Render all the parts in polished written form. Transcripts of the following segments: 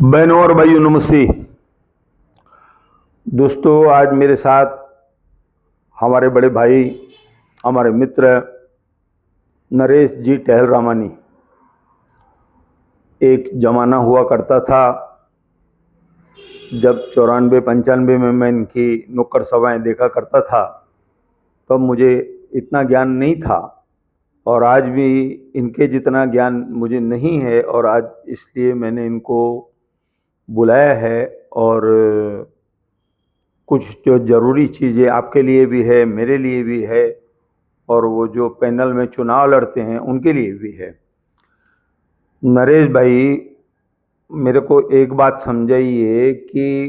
बहनों और भाइयों नमस्ते। दोस्तों, आज मेरे साथ हमारे बड़े भाई, हमारे मित्र नरेश जी टहलरामानी। एक ज़माना हुआ करता था जब 94-95 में मैं इनकी नुक्कड़ सभाएं देखा करता था, तब मुझे इतना ज्ञान नहीं था और आज भी इनके जितना ज्ञान मुझे नहीं है। और आज इसलिए मैंने इनको बुलाया है और कुछ जो ज़रूरी चीज़ें आपके लिए भी है, मेरे लिए भी है और वो जो पैनल में चुनाव लड़ते हैं उनके लिए भी है। नरेश भाई, मेरे को एक बात समझाइए कि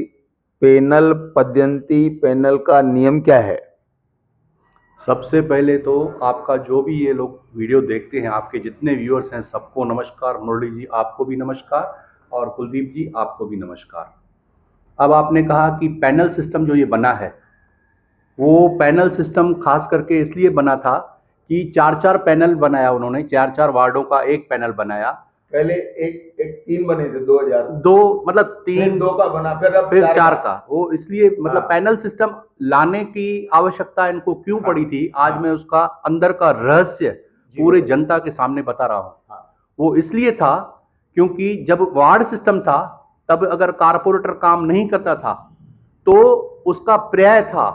पैनल पद्धति, पैनल का नियम क्या है? सबसे पहले तो आपका जो भी ये लोग वीडियो देखते हैं, आपके जितने व्यूअर्स हैं सबको नमस्कार। मुरली जी आपको भी नमस्कार और कुलदीप जी आपको भी नमस्कार। अब आपने कहा कि पैनल सिस्टम जो ये बना है, वो पैनल सिस्टम खास करके इसलिए बना था कि 4-4 पैनल बनाया उन्होंने, 4-4 वार्डों का एक पैनल बनाया। पहले एक 3 बने थे 2000, दो मतलब 3, 2 का बना, फिर 4 का। वो इसलिए मतलब हाँ। पैनल सिस्टम लाने की आवश्यकता इनको क्यों पड़ी थी, आज मैं उसका अंदर का रहस्य पूरे जनता के सामने बता रहा हूं। वो इसलिए था क्योंकि जब वार्ड सिस्टम था तब अगर कारपोरेटर काम नहीं करता था तो उसका पर्याय था,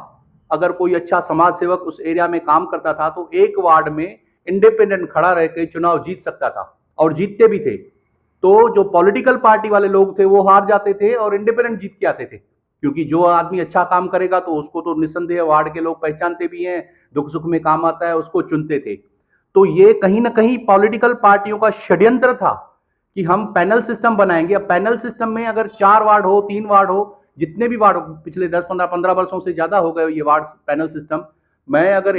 अगर कोई अच्छा समाज सेवक उस एरिया में काम करता था तो एक वार्ड में इंडिपेंडेंट खड़ा रह के चुनाव जीत सकता था और जीतते भी थे। तो जो पॉलिटिकल पार्टी वाले लोग थे वो हार जाते थे और इंडिपेंडेंट जीत के आते थे, क्योंकि जो आदमी अच्छा काम करेगा तो उसको तो निस्संदेह वार्ड के लोग पहचानते भी हैं, दुख सुख में काम आता है, उसको चुनते थे। तो ये कहीं ना कहीं पॉलिटिकल पार्टियों का षड्यंत्र था कि हम पैनल सिस्टम बनाएंगे। अब पैनल सिस्टम में अगर 4 वार्ड हो, 3 वार्ड हो, जितने भी वार्ड, पिछले 10-15 वर्षों से ज्यादा हो गए ये वार्ड पैनल सिस्टम। मैं अगर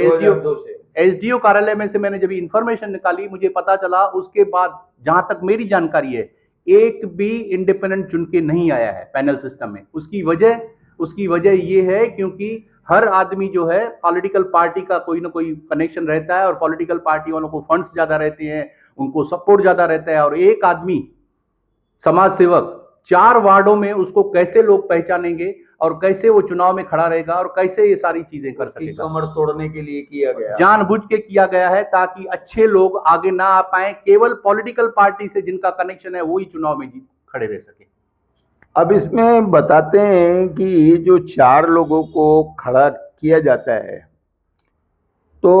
एसडीओ कार्यालय में से मैंने जब इंफॉर्मेशन निकाली, मुझे पता चला उसके बाद, जहां तक मेरी जानकारी है, एक भी इंडिपेंडेंट चुन के नहीं आया है पैनल सिस्टम में। उसकी वजह ये है क्योंकि हर आदमी जो है पॉलिटिकल पार्टी का कोई ना कोई कनेक्शन रहता है और पॉलिटिकल पार्टी वालों को फंड्स ज्यादा रहते हैं, उनको सपोर्ट ज्यादा रहता है। और एक आदमी समाज सेवक 4 वार्डों में, उसको कैसे लोग पहचानेंगे और कैसे वो चुनाव में खड़ा रहेगा और कैसे ये सारी चीजें कर सकेगा? कमर तोड़ने के लिए किया गया, जानबूझ के किया गया है ताकि अच्छे लोग आगे ना आ पाए, केवल पॉलिटिकल पार्टी से जिनका कनेक्शन है वही चुनाव में खड़े रह सके। अब इसमें बताते हैं कि जो 4 लोगों को खड़ा किया जाता है तो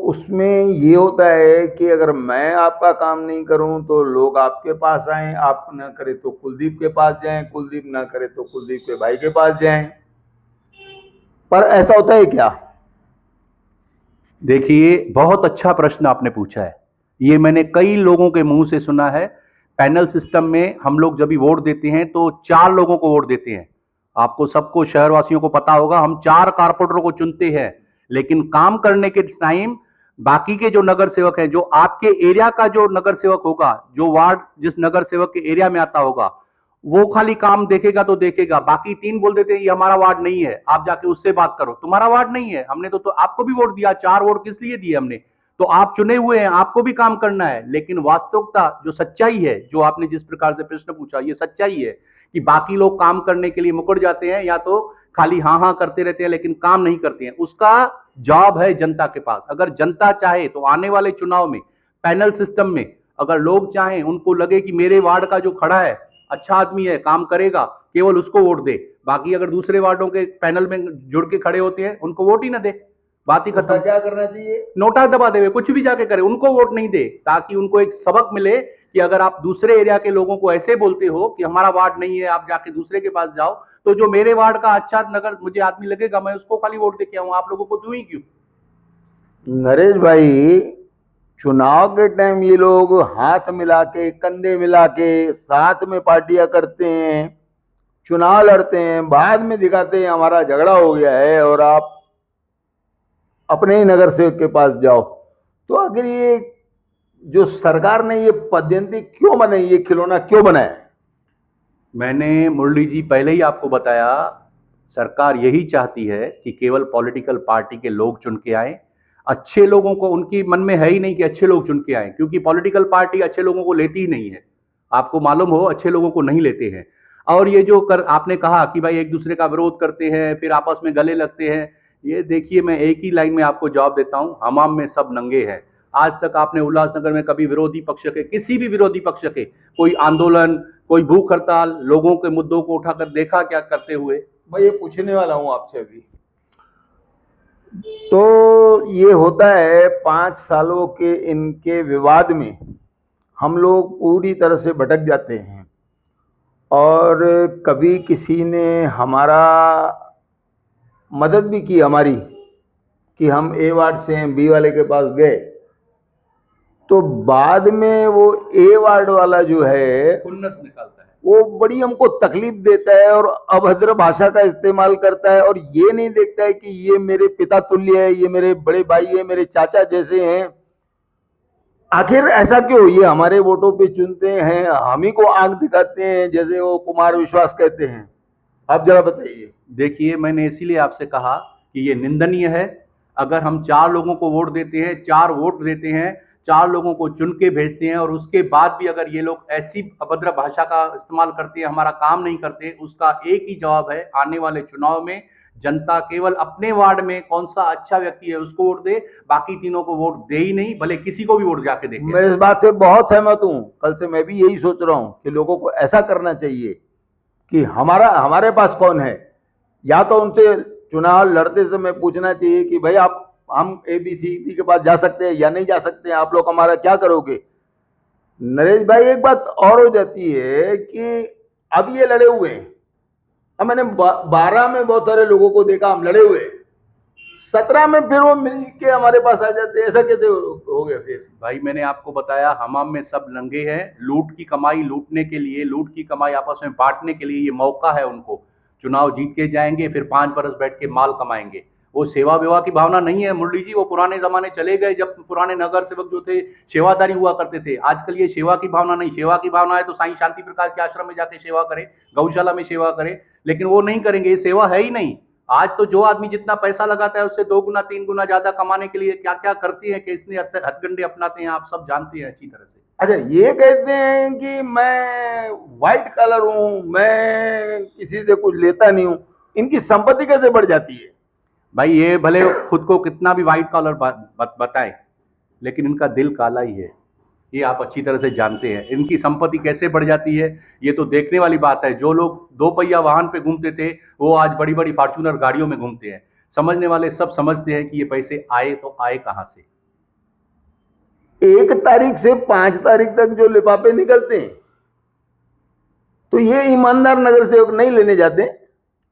उसमें ये होता है कि अगर मैं आपका काम नहीं करूं तो लोग आपके पास आएं, आप ना करे तो कुलदीप के पास जाएं, कुलदीप ना करे तो कुलदीप के भाई के पास जाएं। पर ऐसा होता है क्या? देखिए, बहुत अच्छा प्रश्न आपने पूछा है। ये मैंने कई लोगों के मुंह से सुना है। पैनल सिस्टम में हम लोग जब भी वोट देते हैं तो 4 लोगों को वोट देते हैं। आपको सबको, शहरवासियों को पता होगा, हम 4 कारपोरेटरों को चुनते हैं, लेकिन काम करने के टाइम बाकी के जो नगर सेवक हैं, जो आपके एरिया का जो नगर सेवक होगा, जो वार्ड जिस नगर सेवक के एरिया में आता होगा, वो खाली काम देखेगा तो देखेगा। बाकी 3 बोल देते हैं ये हमारा वार्ड नहीं है, आप जाके उससे बात करो। तुम्हारा वार्ड नहीं है, हमने तो आपको भी वोट दिया, 4 वोट किस लिए दिए हमने? तो आप चुने हुए हैं, आपको भी काम करना है। लेकिन वास्तविकता, जो सच्चाई है, जो आपने जिस प्रकार से प्रश्न पूछा, ये सच्चाई है कि बाकी लोग काम करने के लिए मुकर जाते हैं या तो खाली हाँ हाँ करते रहते हैं लेकिन काम नहीं करते हैं। उसका जवाब है जनता के पास। अगर जनता चाहे तो आने वाले चुनाव में पैनल सिस्टम में अगर लोग चाहें, उनको लगे कि मेरे वार्ड का जो खड़ा है अच्छा आदमी है, काम करेगा, केवल उसको वोट दे। बाकी अगर दूसरे वार्डों के पैनल में जुड़ के खड़े होते हैं उनको वोट ही ना दे, बात ही खत्म। क्या करना चाहिए? नोटा दबा देवे, कुछ भी जाके करे, उनको वोट नहीं दे, ताकि उनको एक सबक मिले कि अगर आप दूसरे एरिया के लोगों को ऐसे बोलते हो कि हमारा वार्ड नहीं है, आप जाके दूसरे के पास जाओ, तो जो मेरे वार्ड का अच्छा नगर मुझे आदमी लगेगा, मैं उसको खाली वोट दे के आऊं, आप लोगों को दूं ही क्यों? नरेश भाई, चुनाव के टाइम ये लोग हाथ मिला के, कंधे मिला के साथ में पार्टियां करते हैं, चुनाव लड़ते हैं, बाद में दिखाते हैं हमारा झगड़ा हो गया है और आप अपने ही नगर सेवक के पास जाओ। तो आखिर ये जो सरकार ने ये पद्धति क्यों बनाई, ये खिलौना क्यों बनाया? मैंने, मुरली जी, पहले ही आपको बताया, सरकार यही चाहती है कि केवल पॉलिटिकल पार्टी के लोग चुन के आए। अच्छे लोगों को उनकी मन में है ही नहीं कि अच्छे लोग चुन के आए, क्योंकि पॉलिटिकल पार्टी अच्छे लोगों को लेती ही नहीं है। आपको मालूम हो अच्छे लोगों को नहीं लेते हैं। और ये जो कर आपने कहा कि भाई एक दूसरे का विरोध करते हैं, फिर आपस में गले लगते हैं, ये देखिए मैं एक ही लाइन में आपको जवाब देता हूँ, हमाम में सब नंगे हैं। आज तक आपने उल्लासनगर में कभी विरोधी पक्ष के, किसी भी विरोधी पक्ष के कोई आंदोलन, कोई भूख हड़ताल, लोगों के मुद्दों को उठाकर देखा क्या करते हुए? मैं ये पूछने वाला हूँ आपसे अभी। तो ये होता है 5 सालों के इनके विवाद में हम लोग पूरी तरह से भटक जाते हैं, और कभी किसी ने हमारा मदद भी की हमारी, कि हम ए वार्ड से हैं, बी वाले के पास गए, तो बाद में वो ए वार्ड वाला जो है खुन्नस निकालता है, वो बड़ी हमको तकलीफ देता है और अभद्र भाषा का इस्तेमाल करता है, और ये नहीं देखता है कि ये मेरे पिता तुल्य है, ये मेरे बड़े भाई है, मेरे चाचा जैसे हैं। आखिर ऐसा क्यों? ये हमारे वोटों पे चुनते हैं, हम ही को आंख दिखाते हैं, जैसे वो कुमार विश्वास कहते हैं। आप जरा बताइए। देखिए मैंने इसीलिए आपसे कहा कि ये निंदनीय है। अगर हम 4 लोगों को वोट देते हैं, 4 वोट देते हैं, 4 लोगों को चुन के भेजते हैं, और उसके बाद भी अगर ये लोग ऐसी अभद्र भाषा का इस्तेमाल करते हैं, हमारा काम नहीं करते, उसका एक ही जवाब है, आने वाले चुनाव में जनता केवल अपने वार्ड में कौन सा अच्छा व्यक्ति है उसको वोट दे, बाकी तीनों को वोट दे ही नहीं, भले किसी को भी वोट जाके देखे। मैं इस बात से बहुत सहमत हूं। कल से मैं भी यही सोच रहा हूं कि लोगों को ऐसा करना चाहिए कि हमारे पास कौन है। या तो उनसे चुनाव लड़ते समय पूछना चाहिए कि भाई आप, हम ABCD के पास जा सकते हैं या नहीं जा सकते हैं, आप लोग हमारा क्या करोगे। नरेश भाई, एक बात और हो जाती है कि अब ये लड़े हुए हैं, अब मैंने 12 में बहुत सारे लोगों को देखा, हम लड़े हुए, 17 में फिर वो मिल के हमारे पास आ जाते हैं। ऐसा कैसे हो गया फिर? भाई मैंने आपको बताया हमाम में सब नंगे हैं। लूट की कमाई लूटने के लिए, लूट की कमाई आपस में बांटने के लिए ये मौका है उनको। चुनाव जीत के जाएंगे, फिर 5 बरस बैठ के माल कमाएंगे। वो सेवा वेवा की भावना नहीं है मुरली जी। वो पुराने जमाने चले गए जब पुराने नगर सेवक जो थे सेवादारी हुआ करते थे। आजकल ये सेवा की भावना नहीं। सेवा की भावना है तो साईं शांति प्रकाश के आश्रम में जाके सेवा करें, गौशाला में सेवा करें, लेकिन वो नहीं करेंगे। ये सेवा है ही नहीं। आज तो जो आदमी जितना पैसा लगाता है उससे 2 गुना 3 गुना ज्यादा कमाने के लिए क्या क्या करते हैं, कितने हथकंडे अपनाते हैं, आप सब जानते हैं अच्छी तरह से। अच्छा, ये कहते हैं कि मैं व्हाइट कलर हूं, मैं किसी से कुछ लेता नहीं हूं, इनकी संपत्ति कैसे बढ़ जाती है? भाई ये भले खुद को कितना भी व्हाइट कॉलर बताएं, लेकिन इनका दिल काला ही है। ये आप अच्छी तरह से जानते हैं। इनकी संपत्ति कैसे बढ़ जाती है ये तो देखने वाली बात है। जो लोग 2 पहिया वाहन पे घूमते थे वो आज बड़ी बड़ी फॉर्च्यूनर गाड़ियों में घूमते हैं। समझने वाले सब समझते हैं कि ये पैसे आए तो आए कहां से। 1 तारीख से 5 तारीख तक जो लिफाफे निकलते हैं, तो ये ईमानदार नगर सेवक नहीं लेने जाते?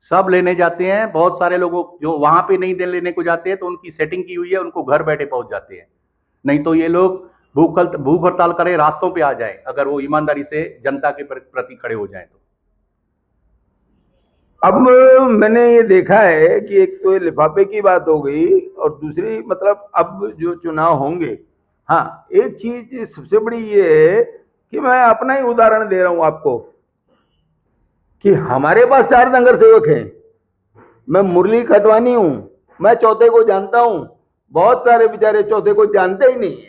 सब लेने जाते हैं। बहुत सारे लोगों जो वहां पे नहीं लेने को जाते हैं तो उनकी सेटिंग की हुई है, उनको घर बैठे पहुंच जाते हैं। नहीं तो ये लोग भूख हड़ताल करें, रास्तों पे आ जाएं, अगर वो ईमानदारी से जनता के प्रति खड़े हो जाएं तो। अब मैंने ये देखा है कि एक तो ये लिफाफे की बात हो गई, और दूसरी मतलब अब जो चुनाव होंगे, हाँ, एक चीज सबसे बड़ी ये है कि मैं अपना ही उदाहरण दे रहा हूं आपको कि हमारे पास 4 नगर सेवक हैं। मैं मुरली खटवानी हूं, मैं चौथे को जानता हूं, बहुत सारे बेचारे चौथे को जानते ही नहीं है।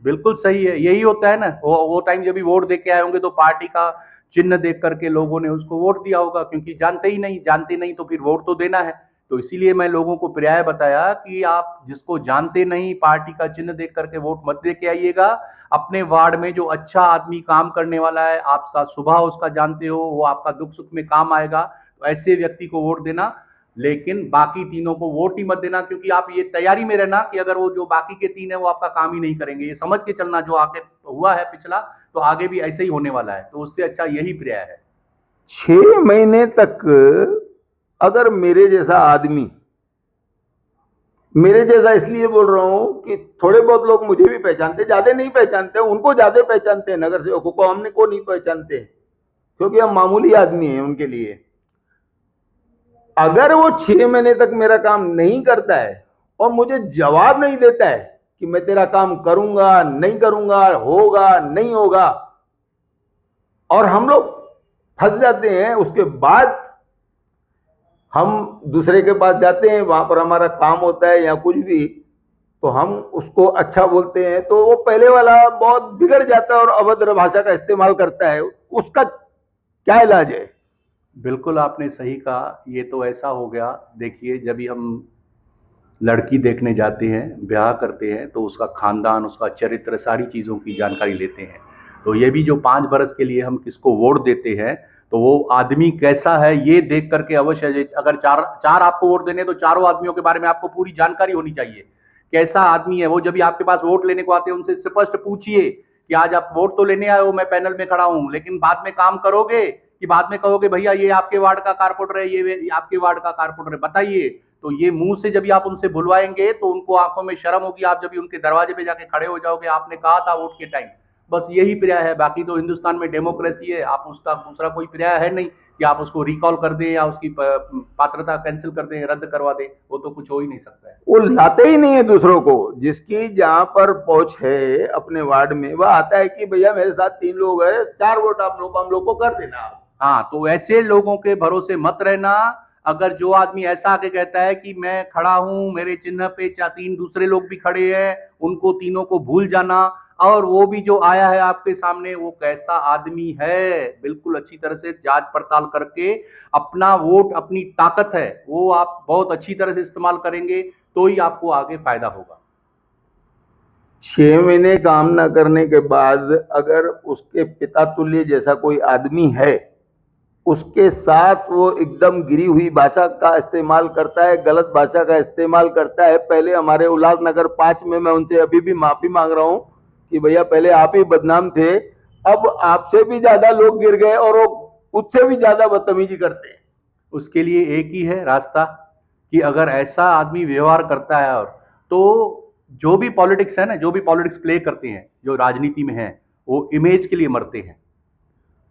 बिल्कुल सही है, यही होता है ना। वो टाइम जब भी वोट दे के आए होंगे तो पार्टी का चिन्ह देख करके लोगों ने उसको वोट दिया होगा, क्योंकि जानते नहीं तो फिर वोट तो देना है। तो इसीलिए मैं लोगों को पर्याय बताया कि आप जिसको जानते नहीं, पार्टी का चिन्ह देख करके वोट मत दे के आइएगा। अपने वार्ड में जो अच्छा आदमी काम करने वाला है, आप सुबह उसका जानते हो, वो आपका दुख सुख में काम आएगा, तो ऐसे व्यक्ति को वोट देना। लेकिन बाकी तीनों को वोट ही मत देना, क्योंकि आप ये तैयारी में रहना कि अगर वो जो बाकी के 3 है वो आपका काम ही नहीं करेंगे। ये समझ के चलना, जो आगे हुआ है पिछला तो आगे भी ऐसे ही होने वाला है। तो उससे अच्छा यही पर्याय है। 6 महीने तक अगर मेरे जैसा आदमी, मेरे जैसा इसलिए बोल रहा हूं कि थोड़े बहुत लोग मुझे भी पहचानते, ज्यादा नहीं पहचानते, उनको ज्यादा पहचानते हैं, नगर सेवकों को हमने को नहीं पहचानते, क्योंकि हम मामूली आदमी हैं उनके लिए। अगर वो 6 महीने तक मेरा काम नहीं करता है और मुझे जवाब नहीं देता है कि मैं तेरा काम करूंगा नहीं करूंगा, होगा नहीं होगा, और हम लोग फंस जाते हैं, उसके बाद हम दूसरे के पास जाते हैं, वहां पर हमारा काम होता है या कुछ भी, तो हम उसको अच्छा बोलते हैं, तो वो पहले वाला बहुत बिगड़ जाता है और अभद्र भाषा का इस्तेमाल करता है। उसका क्या इलाज है? बिल्कुल आपने सही कहा। ये तो ऐसा हो गया, देखिए जब भी हम लड़की देखने जाते हैं, ब्याह करते हैं, तो उसका खानदान, उसका चरित्र, सारी चीज़ों की जानकारी लेते हैं। तो ये भी जो 5 बरस के लिए हम किसको वोट देते हैं, तो वो आदमी कैसा है ये देख करके अवश्य, अगर चार चार आपको वोट देने, तो चारों आदमियों के बारे में आपको पूरी जानकारी होनी चाहिए। कैसा आदमी है वो, जब भी आपके पास वोट लेने को आते हैं उनसे स्पष्ट पूछिए कि आज आप वोट तो लेने आए हो, मैं पैनल में खड़ा हूं, लेकिन बाद में काम करोगे कि बाद में कहोगे भैया ये आपके वार्ड का कारपोरेटर है, ये आपके वार्ड का कारपोरेटर है, बताइए। तो ये मुंह से जब आप उनसे बुलवाएंगे तो उनको आंखों में शर्म होगी। आप जब उनके दरवाजे पे जाके खड़े हो जाओगे, आपने कहा था वोट के टाइम, बस यही पर्याय है। बाकी तो हिंदुस्तान में डेमोक्रेसी है, आप उसका दूसरा कोई पर्याय है नहीं कि आप उसको रिकॉल कर दें या उसकी पात्रता कैंसिल कर दें, रद्द करवा दें। वो तो कुछ हो ही नहीं सकता है। वो लाते ही नहीं है दूसरों को। जिसकी जहां पर पहुंच है अपने वार्ड में, वह आता है कि भैया मेरे साथ 3 लोग हैं, 4 वोट हम लोग को कर देना। हाँ, तो ऐसे लोगों के भरोसे मत रहना। अगर जो आदमी ऐसा आके कहता है कि मैं खड़ा हूं, मेरे चिन्ह पे 3 दूसरे लोग भी खड़े हैं, उनको तीनों को भूल जाना। और वो भी जो आया है आपके सामने, वो कैसा आदमी है, बिल्कुल अच्छी तरह से जांच पड़ताल करके अपना वोट, अपनी ताकत है वो आप बहुत अच्छी तरह से इस्तेमाल करेंगे, तो ही आपको आगे फायदा होगा। 6 महीने काम न करने के बाद अगर उसके पिता तुल्य जैसा कोई आदमी है, उसके साथ वो एकदम गिरी हुई भाषा का इस्तेमाल करता है, गलत भाषा का इस्तेमाल करता है। पहले हमारे उल्लासनगर 5 में, मैं उनसे अभी भी माफी मांग रहा हूं कि भैया पहले आप ही बदनाम थे, अब आपसे भी ज्यादा लोग गिर गए और वो उससे भी ज्यादा बदतमीजी करते हैं। उसके लिए एक ही है रास्ता कि अगर ऐसा आदमी व्यवहार करता है, और तो जो भी पॉलिटिक्स है ना, जो भी पॉलिटिक्स प्ले करते हैं, जो राजनीति में है, वो इमेज के लिए मरते हैं।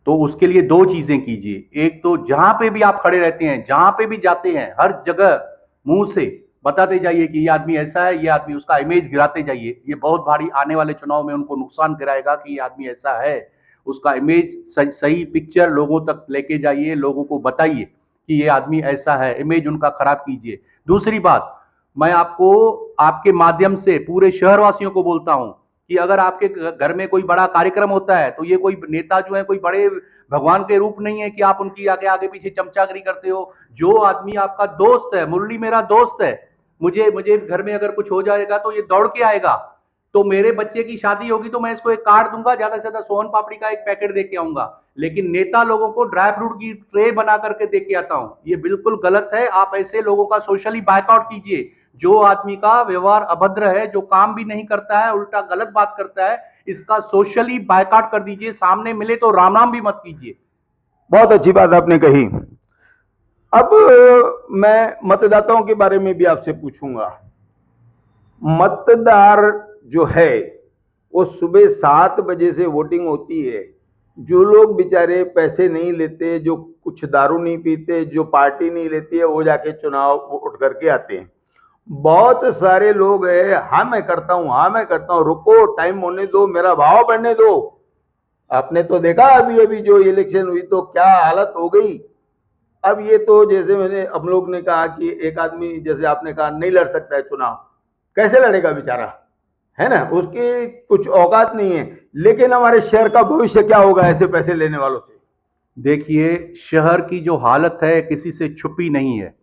तो उसके लिए 2 चीजें कीजिए। एक तो जहां पे भी आप खड़े रहते हैं, जहां पे भी जाते हैं, हर जगह मुंह से बताते जाइए कि ये आदमी ऐसा है, ये आदमी, उसका इमेज गिराते जाइए। ये बहुत भारी आने वाले चुनाव में उनको नुकसान गिराएगा कि ये आदमी ऐसा है। उसका इमेज सही पिक्चर लोगों तक लेके जाइए, लोगों को बताइए कि ये आदमी ऐसा है, इमेज उनका खराब कीजिए। दूसरी बात, मैं आपको आपके माध्यम से पूरे शहरवासियों को बोलता हूं कि अगर आपके घर में कोई बड़ा कार्यक्रम होता है, तो ये कोई नेता जो है कोई बड़े भगवान के रूप नहीं है कि आप उनकी आगे आगे पीछे चमचागिरी करते हो। जो आदमी आपका दोस्त है, मुरली मेरा दोस्त है, मुझे मुझे घर में अगर कुछ हो जाएगा तो ये दौड़ के आएगा। तो मेरे बच्चे की शादी होगी तो मैं इसको एक कार्ड दूंगा, ज्यादा से ज्यादा सोन पापड़ी का एक पैकेट दे के आऊंगा। लेकिन नेता लोगों को ड्राई फ्रूट की ट्रे बना करके दे के आता हूं, ये बिल्कुल गलत है। आप ऐसे लोगों का सोशली बायकआउट कीजिए। जो आदमी का व्यवहार अभद्र है, जो काम भी नहीं करता है, उल्टा गलत बात करता है, इसका सोशली बायकॉट कर दीजिए। सामने मिले तो राम नाम भी मत कीजिए। बहुत अच्छी बात आपने कही। अब मैं मतदाताओं के बारे में भी आपसे पूछूंगा। मतदार जो है वो सुबह 7 बजे से वोटिंग होती है। जो लोग बेचारे पैसे नहीं लेते, जो कुछ दारू नहीं पीते, जो पार्टी नहीं लेती है, वो जाके चुनाव वोट करके आते हैं। बहुत सारे लोग हैं, हाँ मैं करता हूँ, हाँ मैं करता हूँ, रुको टाइम होने दो, मेरा भाव बढ़ने दो। आपने तो देखा अभी अभी जो इलेक्शन हुई तो क्या हालत हो गई। अब ये तो जैसे मैंने हम लोग ने कहा कि एक आदमी, जैसे आपने कहा, नहीं लड़ सकता है चुनाव, कैसे लड़ेगा बेचारा, है ना, उसकी कुछ औकात नहीं है। लेकिन हमारे शहर का भविष्य क्या होगा ऐसे पैसे लेने वालों से? देखिए, शहर की जो हालत है किसी से छुपी नहीं है।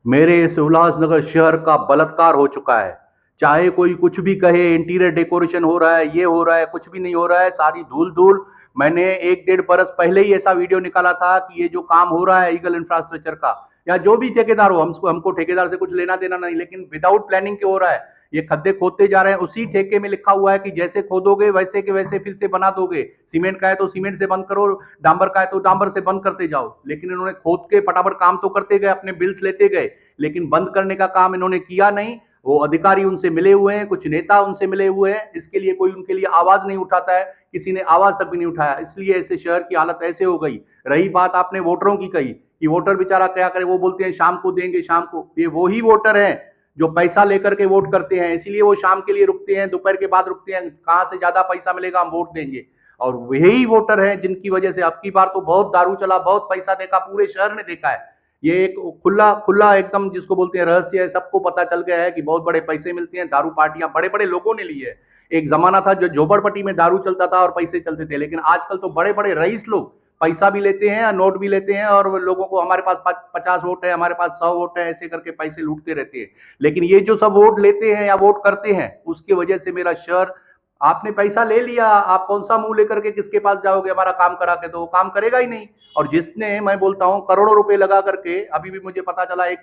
मेरे इस उल्लासनगर शहर का बलात्कार हो चुका है। चाहे कोई कुछ भी कहे, इंटीरियर डेकोरेशन हो रहा है, ये हो रहा है, कुछ भी नहीं हो रहा है, सारी धूल धूल। मैंने 1-1.5 बरस पहले ही ऐसा वीडियो निकाला था कि ये जो काम हो रहा है ईगल इंफ्रास्ट्रक्चर का, या जो भी ठेकेदार हो, हमको ठेकेदार से कुछ लेना देना नहीं, लेकिन विदाउट प्लानिंग के हो रहा है। ये खड्डे खोदते जा रहे हैं, उसी ठेके में लिखा हुआ है कि जैसे खोदोगे वैसे के वैसे फिर से बना दोगे। सीमेंट का है तो सीमेंट से बंद करो, डांबर का है तो डांबर से बंद करते जाओ। लेकिन इन्होंने खोद के फटाफट काम तो करते गए, अपने बिल्स लेते गए, लेकिन बंद करने का काम इन्होंने किया नहीं। वो अधिकारी उनसे मिले हुए हैं, कुछ नेता उनसे मिले हुए हैं, इसके लिए कोई उनके लिए आवाज नहीं उठाता है। किसी ने आवाज तक भी नहीं उठाया, इसलिए ऐसे शहर की हालत ऐसे हो गई। रही बात आपने वोटरों की कही कि वोटर बेचारा क्या करे, वो बोलते हैं शाम को देंगे, शाम को। ये वही वोटर हैं जो पैसा लेकर के वोट करते हैं, इसीलिए वो शाम के लिए रुकते हैं, दोपहर के बाद रुकते हैं, कहां से ज्यादा पैसा मिलेगा हम वोट देंगे। और वही वोटर हैं जिनकी वजह से अब की बार तो बहुत दारू चला, बहुत पैसा देखा, पूरे शहर ने देखा है। ये एक खुला खुला एकदम जिसको बोलते हैं रहस्य है, सबको पता चल गया है कि बहुत बड़े पैसे मिलते हैं, दारू पार्टियां बड़े बड़े लोगों ने ली है। एक जमाना था जो झोपड़पट्टी में दारू चलता था और पैसे चलते थे, लेकिन आजकल तो बड़े बड़े रईस लोग पैसा भी लेते हैं, नोट भी लेते हैं, और लोगों को हमारे पास 50 वोट है, हमारे पास 100 वोट है, ऐसे करके पैसे लूटते रहते हैं। लेकिन ये जो सब वोट लेते हैं या वोट करते हैं, उसकी वजह से मेरा शहर, आपने पैसा ले लिया, आप कौन सा मुंह लेकर के किसके पास जाओगे हमारा काम करा के? तो वो काम करेगा ही नहीं। और जिसने, मैं बोलता हूं, करोड़ों रुपए लगा करके, अभी भी मुझे पता चला एक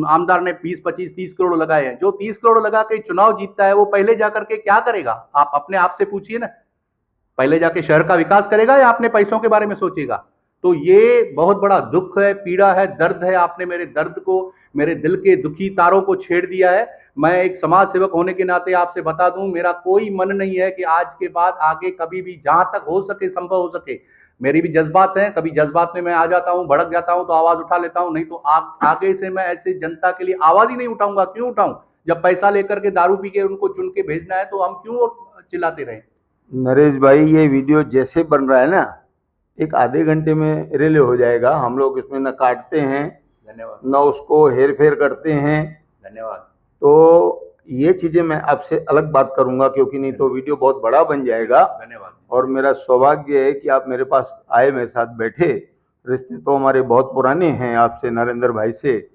आमदार ने 20, 25, 30 करोड़ लगाए हैं। जो 30 करोड़ लगा के चुनाव जीतता है, वो पहले जाकर के क्या करेगा? आप अपने आप से पूछिए ना। पहले जाके शहर का विकास करेगा या अपने पैसों के बारे में सोचेगा? तो ये बहुत बड़ा दुख है, पीड़ा है, दर्द है। आपने मेरे दर्द को, मेरे दिल के दुखी तारों को छेड़ दिया है। मैं एक समाज सेवक होने के नाते आपसे बता दूं, मेरा कोई मन नहीं है कि आज के बाद आगे कभी भी, जहां तक हो सके, संभव हो सके, मेरी भी जज्बात हैं, कभी जज्बात में मैं आ जाता हूं, भड़क जाता हूं, तो आवाज उठा लेता हूं। नहीं तो आगे से मैं ऐसे जनता के लिए आवाज ही नहीं उठाऊंगा। क्यों उठाऊं? जब पैसा लेकर के दारू पी के उनको चुन के भेजना है, तो हम क्यों चिल्लाते रहें? नरेश भाई, ये वीडियो जैसे बन रहा है ना, एक आधे घंटे में रिले हो जाएगा। हम लोग इसमें न काटते हैं, धन्यवाद। न उसको हेर फेर करते हैं। धन्यवाद। तो ये चीज़ें मैं आपसे अलग बात करूंगा, क्योंकि नहीं तो वीडियो बहुत बड़ा बन जाएगा। धन्यवाद। और मेरा सौभाग्य है कि आप मेरे पास आए, मेरे साथ बैठे। रिश्ते तो हमारे बहुत पुराने हैं आपसे, नरेंद्र भाई से।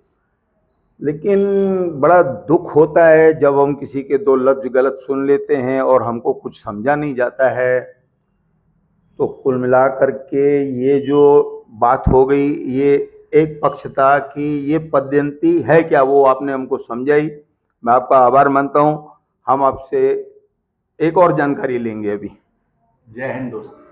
लेकिन बड़ा दुख होता है जब हम किसी के दो लफ्ज गलत सुन लेते हैं और हमको कुछ समझा नहीं जाता है। तो कुल मिलाकर के ये जो बात हो गई, ये एक पक्ष था कि ये पद्धति है क्या, वो आपने हमको समझाई। मैं आपका आभार मानता हूँ। हम आपसे एक और जानकारी लेंगे अभी। जय हिंद दोस्त।